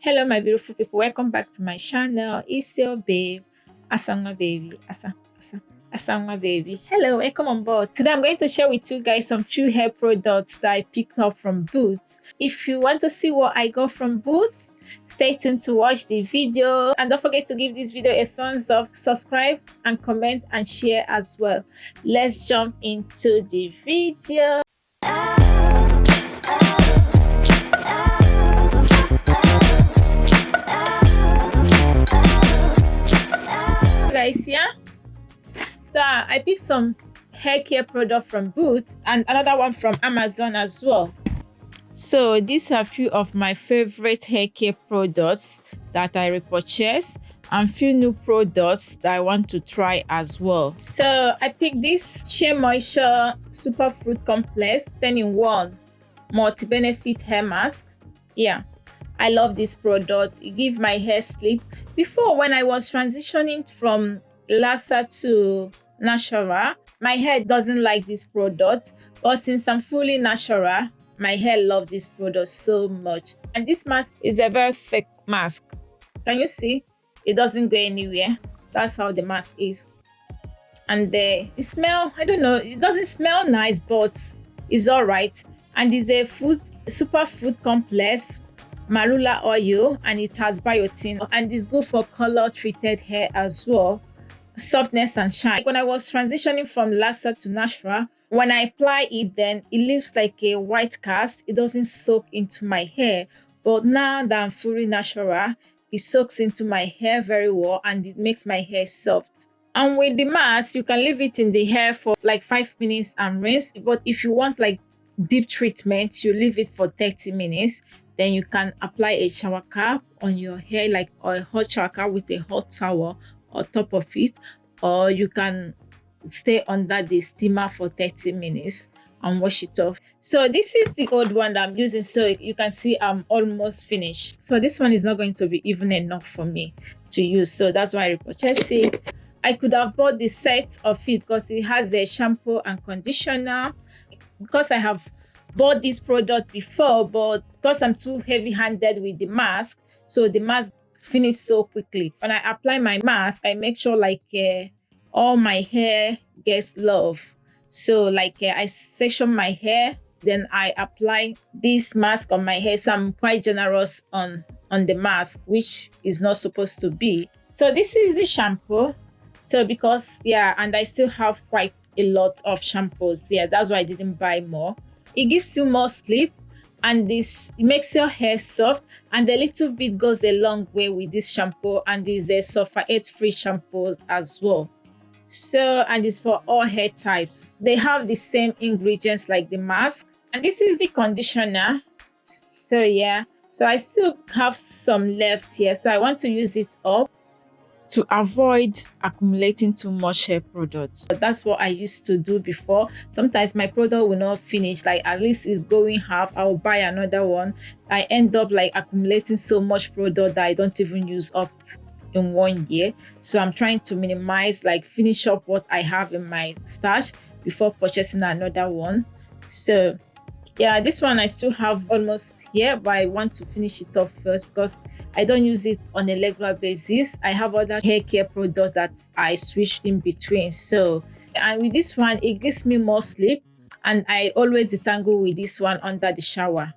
Hello my beautiful people, welcome back to my channel. It's your babe Asangwa baby. Asangwa baby. Hello, welcome on board. Today I'm going to share with you guys some few hair products that I picked up from Boots. If you want to see what I got from Boots, stay tuned to watch the video, and don't forget to give this video a thumbs up, subscribe and comment and share as well. Let's jump into the video. Guys, yeah, so I picked some hair care product from Boots and another one from Amazon as well. So these are a few of my favorite hair care products that I repurchased and few new products that I want to try as well. So I picked this Shea Moisture Super Fruit Complex 10-in-1 multi-benefit hair mask. Yeah, I love this product. It gives my hair sleep. Before, when I was transitioning from laser to natural, my hair doesn't like this product, but since I'm fully natural, my hair loves this product so much. And this mask is a very thick mask. Can you see? It doesn't go anywhere. That's how the mask is. And it smells, I don't know, it doesn't smell nice, but it's all right. And it's a super food complex marula oil, and it has biotin, and it's good for color treated hair as well, softness and shine. When I was transitioning from laser to natural, when I apply it, then it leaves like a white cast. It doesn't soak into my hair, but now that I'm fully natural, it soaks into my hair very well and it makes my hair soft. And with the mask, you can leave it in the hair for like 5 minutes and rinse. But if you want like deep treatment, you leave it for 30 minutes. Then you can apply a shower cap on your hair, like a hot shower cap with a hot towel on top of it, or you can stay under the steamer for 30 minutes and wash it off. So this is the old one that I'm using, so you can see I'm almost finished. So this one is not going to be even enough for me to use, so that's why I repurchased it. I could have bought the set of it because it has a shampoo and conditioner. Because I have bought this product before, but because I'm too heavy-handed with the mask, so the mask finished so quickly. When I apply my mask, I make sure like all my hair gets love. So like I section my hair, then I apply this mask on my hair. So I'm quite generous on the mask, which is not supposed to be. So this is the shampoo. So because, yeah, and I still have quite a lot of shampoos. Yeah, that's why I didn't buy more. It gives you more sleep, and this it makes your hair soft, and a little bit goes a long way with this shampoo, and is a sulfate-free shampoo as well. So, and it's for all hair types. They have the same ingredients like the mask. And this is the conditioner. So yeah, so I still have some left here, so I want to use it up to avoid accumulating too much hair products. That's what I used to do before. Sometimes my product will not finish, like at least it's going half, I'll buy another one. I end up like accumulating so much product that I don't even use up in 1 year. So I'm trying to minimize, like finish up what I have in my stash before purchasing another one. So yeah, this one I still have almost here, but I want to finish it off first because I don't use it on a regular basis. I have other hair care products that I switch in between. So, and with this one, it gives me more sleep, and I always detangle with this one under the shower.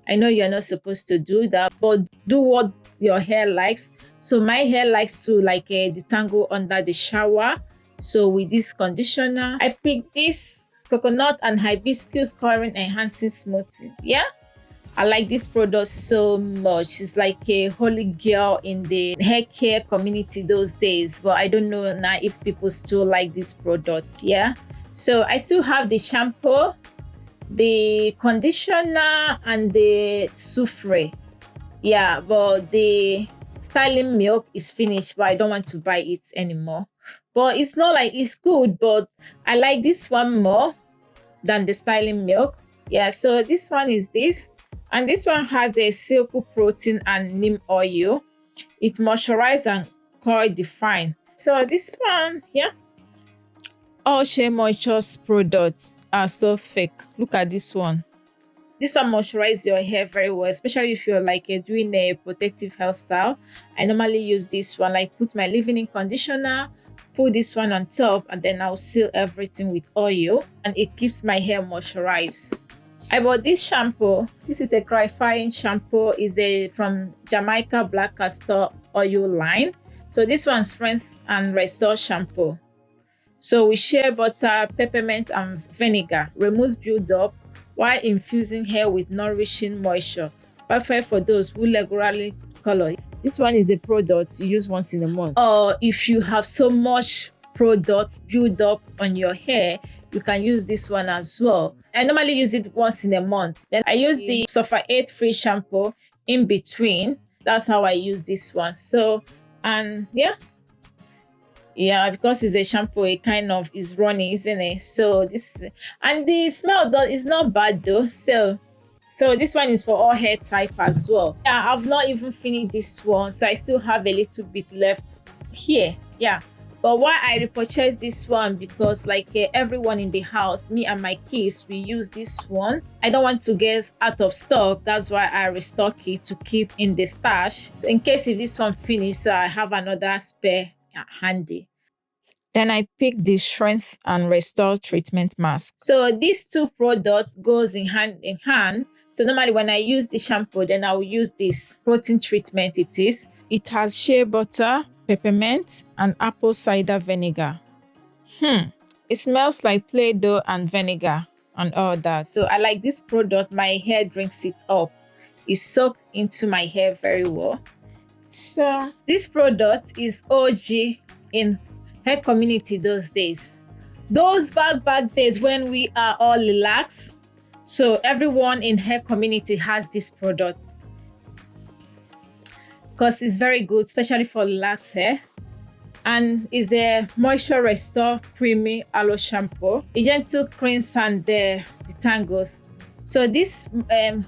I know you're not supposed to do that, but do what your hair likes. So my hair likes to like detangle under the shower. So with this conditioner, I picked this coconut and hibiscus current enhancing smoothie. Yeah, I like this product so much. It's like a holy girl in the hair care community those days, but I don't know now if people still like this product. Yeah, so I still have the shampoo, the conditioner, and the souffle. Yeah, but the styling milk is finished, but I don't want to buy it anymore. But it's not like it's good, but I like this one more than the styling milk. Yeah, so this one is this, and this one has a silk protein and neem oil. It moisturizes and coil define. So this one, yeah, all Shea Moisture's products are so fake. Look at this one. This one moisturizes your hair very well, especially if you're like doing a protective hairstyle. I normally use this one. I put my leave-in conditioner, put this one on top, and then I'll seal everything with oil, and it keeps my hair moisturized. I bought this shampoo. This is a clarifying shampoo. It's from Jamaica Black Castor Oil line. So this one's Strength and Restore shampoo. So with shea butter, peppermint, and vinegar, removes build-up while infusing hair with nourishing moisture. Perfect for those who regularly color. This one is a product you use once in a month. Or if you have so much products build up on your hair, you can use this one as well. I normally use it once in a month. Then I use the sulfate-free shampoo in between. That's how I use this one. So, and yeah, because it's a shampoo, it kind of is runny, isn't it? So this, and the smell though is not bad though. So this one is for all hair type as well. Yeah, I've not even finished this one, so I still have a little bit left here. Yeah, but why I repurchased this one, because like everyone in the house, me and my kids, we use this one. I don't want to get out of stock. That's why I restock it to keep in the stash. So in case if this one finishes, so I have another spare handy. Then I picked the Strength and Restore treatment mask. So these two products goes in hand in hand. So normally when I use the shampoo, then I will use this protein treatment. It has shea butter, peppermint, and apple cider vinegar. It smells like Play-Doh and vinegar and all that. So I like this product. My hair drinks it up. It soaks into my hair very well. So this product is OG in hair community those days. Those back days when we are all relaxed. So everyone in hair community has this product because it's very good, especially for relaxed hair. And it's a moisture restore creamy aloe shampoo. It gentle cleans and detangles. So this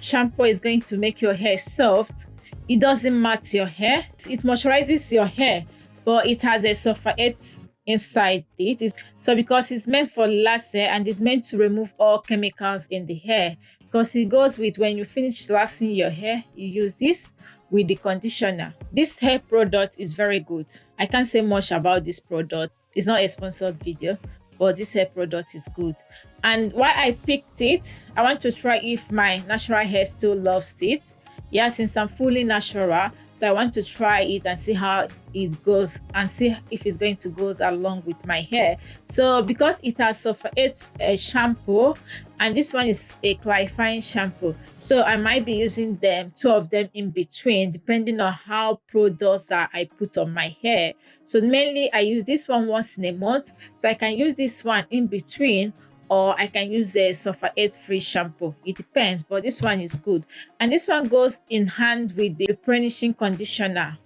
shampoo is going to make your hair soft. It doesn't mat your hair. It moisturizes your hair, but it has a sulfate inside it. So because it's meant for last hair and it's meant to remove all chemicals in the hair, because it goes with when you finish lasting your hair, you use this with the conditioner. This hair product is very good. I can't say much about this product. It's not a sponsored video, but this hair product is good. And why I picked it, I want to try if my natural hair still loves it. Yeah, since I'm fully natural, so I want to try it and see how it goes and see if it's going to go along with my hair. So because it has sulfate shampoo and this one is a clarifying shampoo, so I might be using them, two of them in between, depending on how products that I put on my hair. So mainly I use this one once in a month, so I can use this one in between, or I can use the sulfate-free shampoo. It depends, but this one is good. And this one goes in hand with the replenishing conditioner.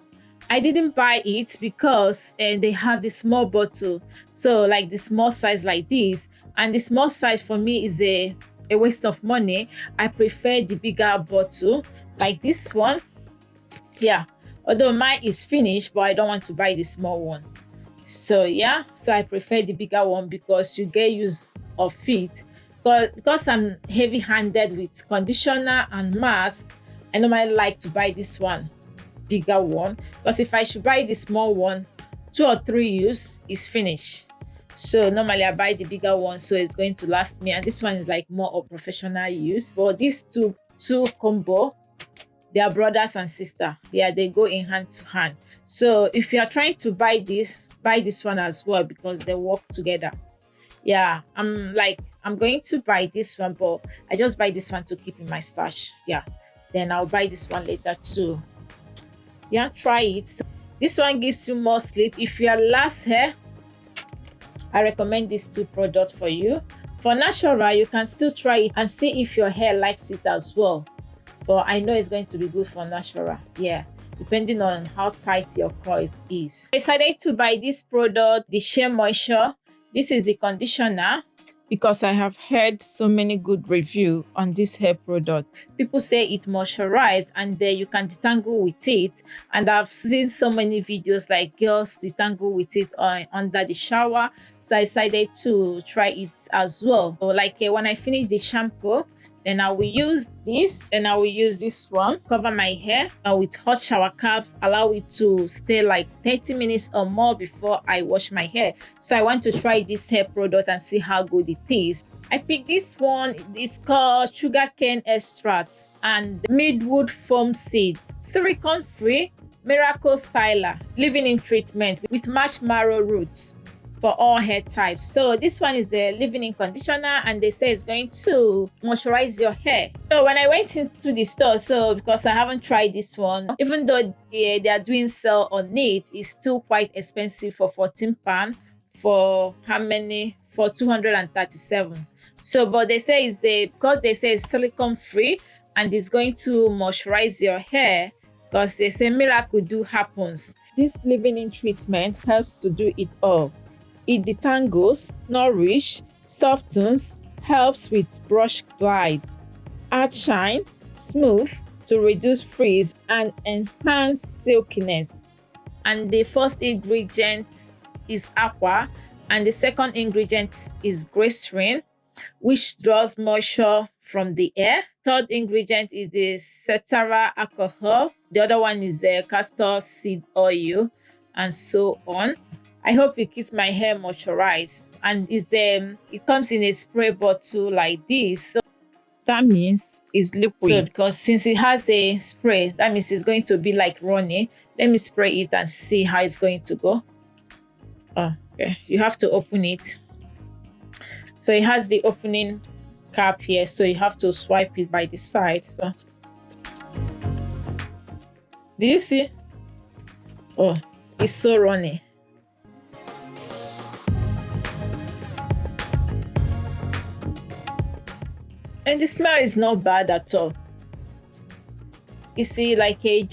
I didn't buy it because they have the small bottle. So like the small size like this. And the small size for me is a waste of money. I prefer the bigger bottle like this one. Yeah, although mine is finished, but I don't want to buy the small one. So yeah, so I prefer the bigger one because you get use of it. But because I'm heavy-handed with conditioner and mask, I normally like to buy this one, bigger one, because if I should buy the small one, 2 or 3 use is finished. So normally I buy the bigger one, so it's going to last me. And this one is like more of professional use. But these two combo, they are brothers and sisters. Yeah, they go in hand to hand. So if you are trying to buy this one as well, because they work together. Yeah, I'm going to buy this one, but I just buy this one to keep in my stash. Yeah, then I'll buy this one later too. Yeah, try it. So this one gives you more sleep. If you are last hair, I recommend these two products for you. For natural, you can still try it and see if your hair likes it as well. But I know it's going to be good for natural. Yeah, depending on how tight your coils is. I decided to buy this product, the Shea Moisture. This is the conditioner, because I have heard so many good reviews on this hair product. People say it moisturizes and then you can detangle with it. And I've seen so many videos like girls detangle with it under the shower. So I decided to try it as well. So like when I finish the shampoo, Then I will use this, and I will use this one, cover my hair with hot shower caps, allow it to stay like 30 minutes or more before I wash my hair. So I want to try this hair product and see how good it is. I picked this one. It's called sugarcane extract and midwood foam seed, silicone free, miracle styler leave-in treatment with marshmallow roots for all hair types. So this one is the leave-in conditioner, and they say it's going to moisturize your hair. So when I went into the store, so because I haven't tried this one, even though they are doing sale on it, it's still quite expensive for 14 pounds for how many? For 237. So but they say it's because they say it's silicone free and it's going to moisturize your hair, because they say miracle do happens. This leave-in treatment helps to do it all. It detangles, nourishes, softens, helps with brush glide, add shine, smooth to reduce frizz and enhance silkiness. And the first ingredient is aqua, and the second ingredient is glycerin, which draws moisture from the air. Third ingredient is the ceteris alcohol. The other one is the castor seed oil, and so on. I hope it keeps my hair moisturized, and it comes in a spray bottle like this. So that means it's liquid. So because since it has a spray, that means it's going to be like runny. Let me spray it and see how it's going to go. Oh, okay. You have to open it. So it has the opening cap here, so you have to swipe it by the side. So do you see? Oh, it's so runny. And the smell is not bad at all. You see, like it's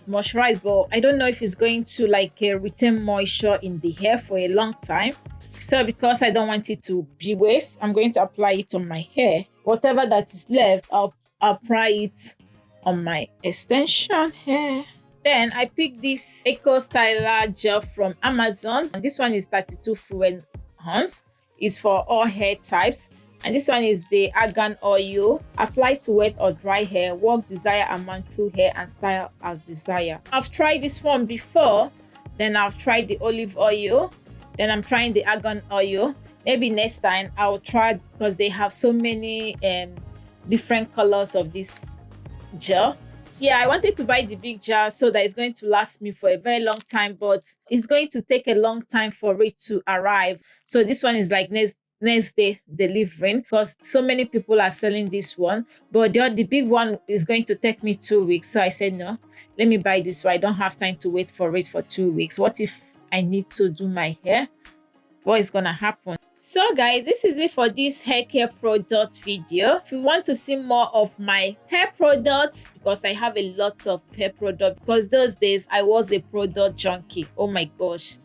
moisturized, but I don't know if it's going to retain moisture in the hair for a long time. So because I don't want it to be waste, I'm going to apply it on my hair. Whatever that is left, I'll apply it on my extension hair. Then I picked this HAIRSTYLE gel from Amazon. And this one is 32 fluid ounce. It's for all hair types. And this one is the argan oil. Apply to wet or dry hair. Work desired amount through hair and style as desired. I've tried this one before. Then I've tried the olive oil. Then I'm trying the argan oil. Maybe next time I'll try, because they have so many different colors of this gel. Yeah, I wanted to buy the big jar so that it's going to last me for a very long time, but it's going to take a long time for it to arrive. So this one is like next day delivering, because so many people are selling this one, but the big one is going to take me 2 weeks. So I said, no, let me buy this one. I don't have time to wait for it for 2 weeks. What if I need to do my hair? What is gonna happen? So guys, this is it for this hair care product video. If you want to see more of my hair products, because I have a lot of hair products, because those days I was a product junkie. Oh my gosh,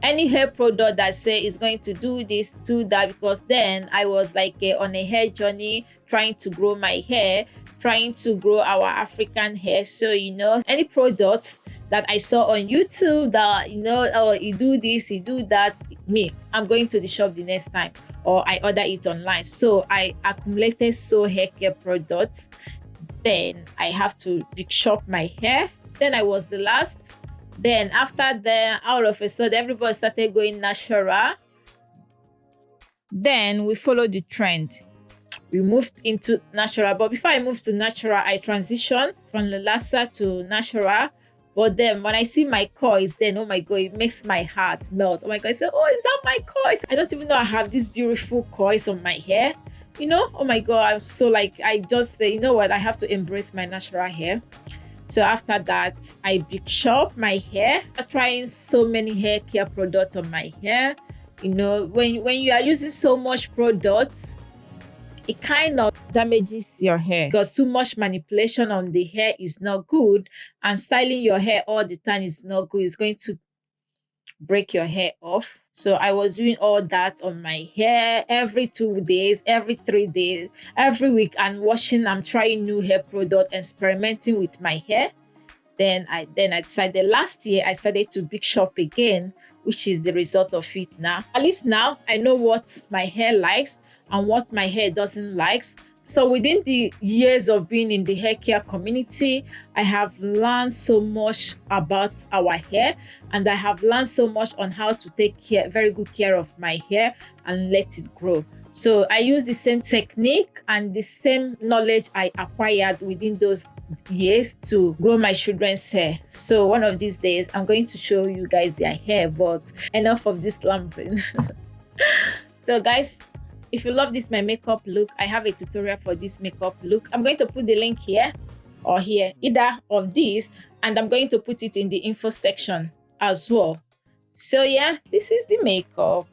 any hair product that say is going to do this, do that, because then I was on a hair journey, trying to grow my hair, trying to grow our African hair. So any products that I saw on YouTube that oh, you do this, you do that, I'm going to the shop the next time, or I order it online. So I accumulated hair care products. Then I have to big shop my hair. Then I was the last. Then after that, out of a sudden, everybody started going natural. Then we followed the trend. We moved into natural. But before I moved to natural, I transitioned from Lalasa to natural. But then when I see my coils, then oh my god, it makes my heart melt. Oh my god, I say, oh, is that my coils? I don't even know I have these beautiful coils on my hair. Oh my god, I'm so I just say, you know what, I have to embrace my natural hair. So after that, I big shop my hair. I'm trying so many hair care products on my hair. When you are using so much products, it kind of damages your hair, because too much manipulation on the hair is not good, and styling your hair all the time is not good. It's going to break your hair off. So I was doing all that on my hair every 2 days, every 3 days, every week, and washing. I'm trying new hair product, experimenting with my hair. Then I decided last year I started to big shop again, which is the result of it now. At least now I know what my hair likes and what my hair doesn't like, So within the years of being in the hair care community, I have learned so much about our hair, and I have learned so much on how to take very good care of my hair and let it grow. So I use the same technique and the same knowledge I acquired within those years to grow my children's hair. So one of these days, I'm going to show you guys their hair, but enough of this lambing. So guys, if you love this my makeup look, I have a tutorial for this makeup look. I'm going to put the link here or here, either of these, and I'm going to put it in the info section as well. So yeah, this is the makeup.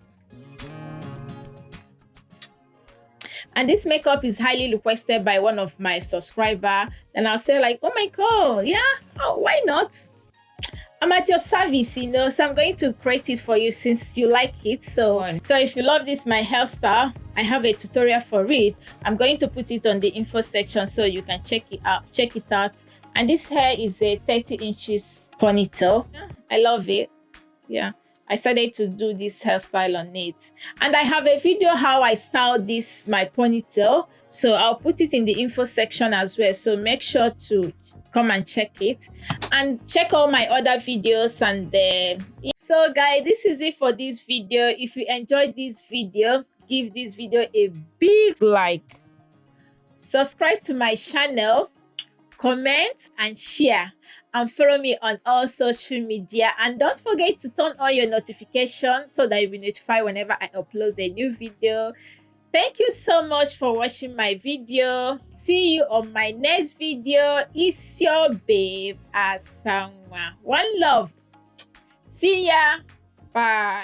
And this makeup is highly requested by one of my subscribers. And I'll say like, oh my God, yeah, oh, why not? I'm at your service, you know, so I'm going to create it for you since you like it. So if you love this my hairstyle, I have a tutorial for it. I'm going to put it on the info section so you can check it out. And this hair is a 30 inches ponytail. I love it. Yeah, I started to do this hairstyle on it. And I have a video how I styled this my ponytail. So I'll put it in the info section as well. So make sure to come and check it and check all my other videos. And so guys, this is it for this video. If you enjoyed this video, give this video a big like, subscribe to my channel, comment and share, and follow me on all social media. And don't forget to turn on your notifications so that you'll be notified whenever I upload a new video. Thank you so much for watching my video. See you on my next video. It's your babe Asanwa. One love. See ya. Bye.